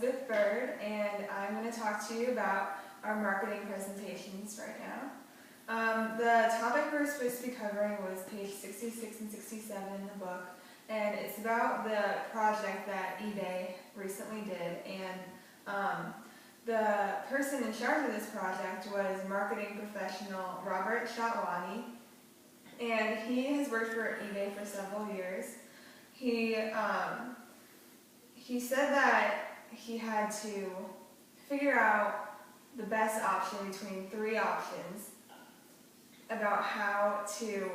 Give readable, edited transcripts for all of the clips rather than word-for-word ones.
Byrd, and I'm going to talk to you about our marketing presentations right now. The topic we're supposed to be covering was page 66 and 67 in the book, and it's about the project that eBay recently did, and the person in charge of this project was marketing professional Robert Shatwani, and he has worked for eBay for several years. He said that he had to figure out the best option between three options about how to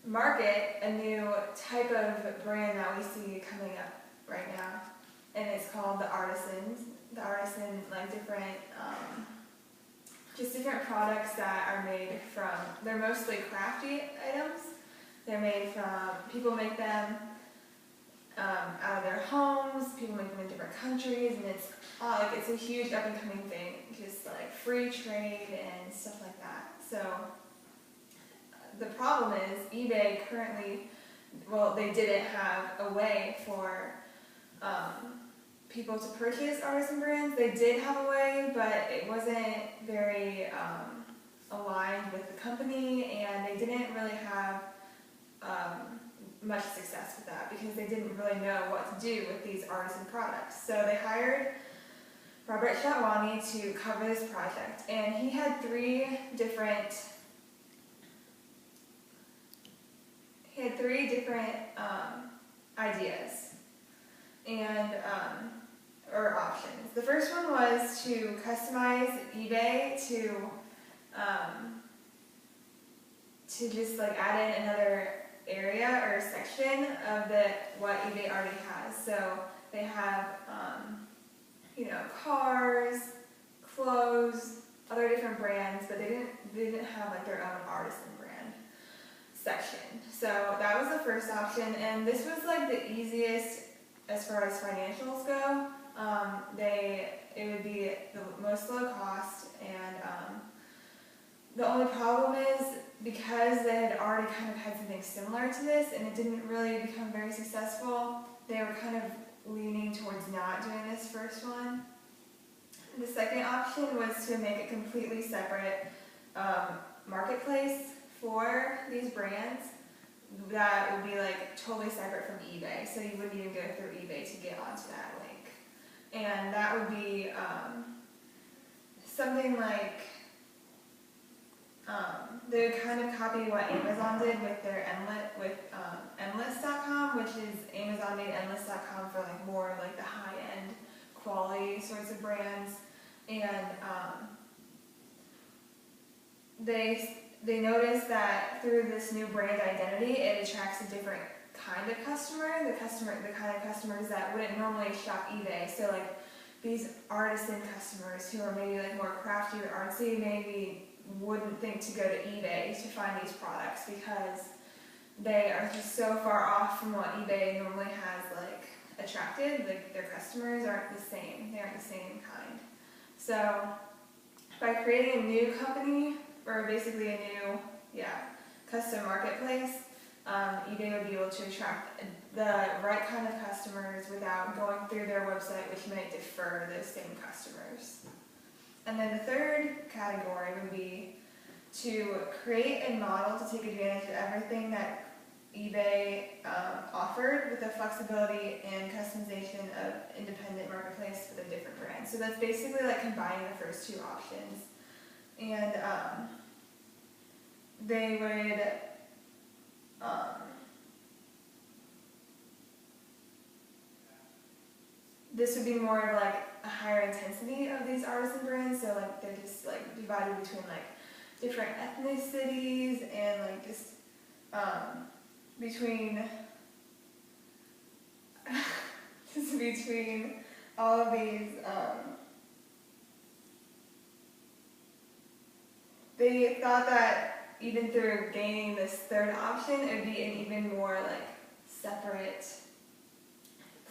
market a new type of brand that we see coming up right now. And it's called the artisans. The artisan, like different products that are made from, they're mostly crafty items. They're made from, people make them out of their homes, people make them in different countries, and it's a huge up and coming thing, just like free trade and stuff like that. So the problem is eBay currently, well, they didn't have a way for people to purchase artisan brands. They did have a way, but it wasn't very aligned with the company, and they didn't really have much success with that because they didn't really know what to do with these artisan products. So they hired Robert Shatwani to cover this project, and he had three different ideas and or options. The first one was to customize eBay to just like add in another area or section of what eBay already has. So they have cars, clothes, other different brands, but they didn't have like their own artisan brand section. So that was the first option, and this was like the easiest as far as financials go. It would be the most low cost, and the only problem is because they had already kind of had something similar to this and it didn't really become very successful, they were kind of leaning towards not doing this first one. The second option was to make a completely separate marketplace for these brands that would be like totally separate from eBay, so you wouldn't even go through eBay to get onto that link. And that would be something like they would kind of copy what Amazon did with their Endless.com, which is Amazon made Endless.com for like more like the high-end quality sorts of brands, and they noticed that through this new brand identity, it attracts a different kind of customer, the kind of customers that wouldn't normally shop eBay. So like these artisan customers who are maybe like more crafty or artsy maybe wouldn't think to go to eBay to find these products because they are just so far off from what eBay normally has like attracted. Like their customers aren't the same. They aren't the same kind. So by creating a new company, or basically a new custom marketplace, eBay would be able to attract the right kind of customers without going through their website, which might defer those same customers. And then the third category would be to create a model to take advantage of everything that eBay offered with the flexibility and customization of independent marketplace with a different brand. So that's basically like combining the first two options. And they would this would be more of like a higher intensity of these artisan brands, so like they're just like divided between like different ethnicities and like just between between all of these they thought that even through gaining this third option, it would be an even more like separate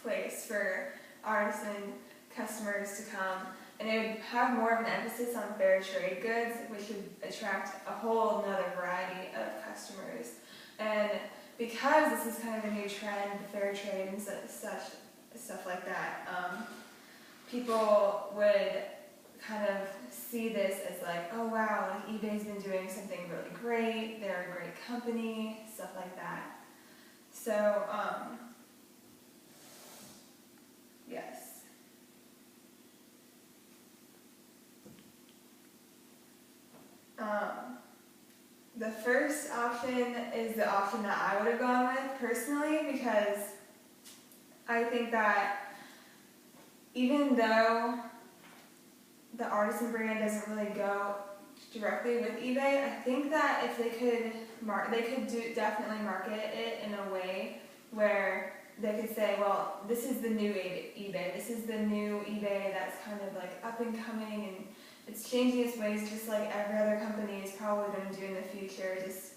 place for artisan customers to come, and it would have more of an emphasis on fair trade goods, which would attract a whole nother variety of customers. And because this is kind of a new trend, fair trade and stuff like that, people would kind of see this as like, oh wow, like eBay's been doing something really great, they're a great company, stuff like that. So, yes. The first option is the option that I would have gone with personally, because I think that even though the artisan brand doesn't really go directly with eBay, I think that if they could definitely market it in a way where they could say, well, this is the new eBay, this is the new eBay that's kind of like up and coming, and it's changing its ways just like every other company is probably going to do in the future, just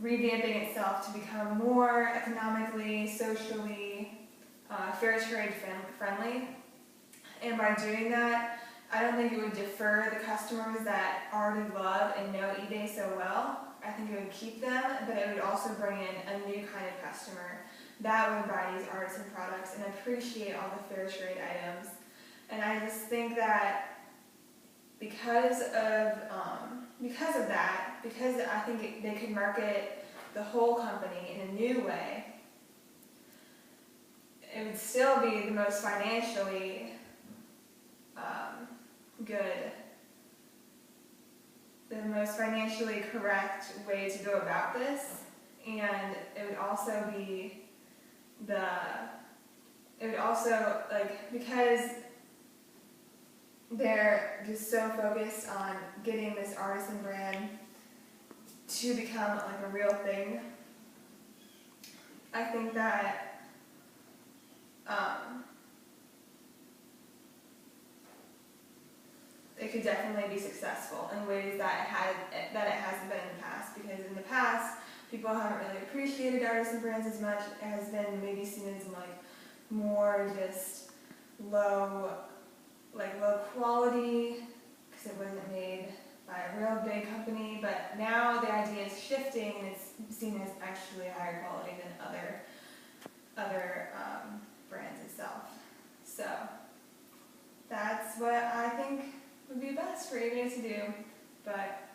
revamping itself to become more economically, socially, fair trade friendly. And by doing that, I don't think it would defer the customers that already love and know eBay so well. I think it would keep them, but it would also bring in a new kind of customer that would buy these artisan products and appreciate all the fair trade items. And I just think that because I think they could market the whole company in a new way, it would still be the most financially good, the most financially correct way to go about this, and it would also be because they're just so focused on getting this artisan brand to become like a real thing. I think that it could definitely be successful in ways that it hasn't been in the past, because in the past people haven't really appreciated artisan brands as much. It has been maybe seen as like more just low quality because it wasn't made by a real big company, but now the idea is shifting and it's seen as actually higher quality than other brands itself. So that's what I think would be best for eBay to do, but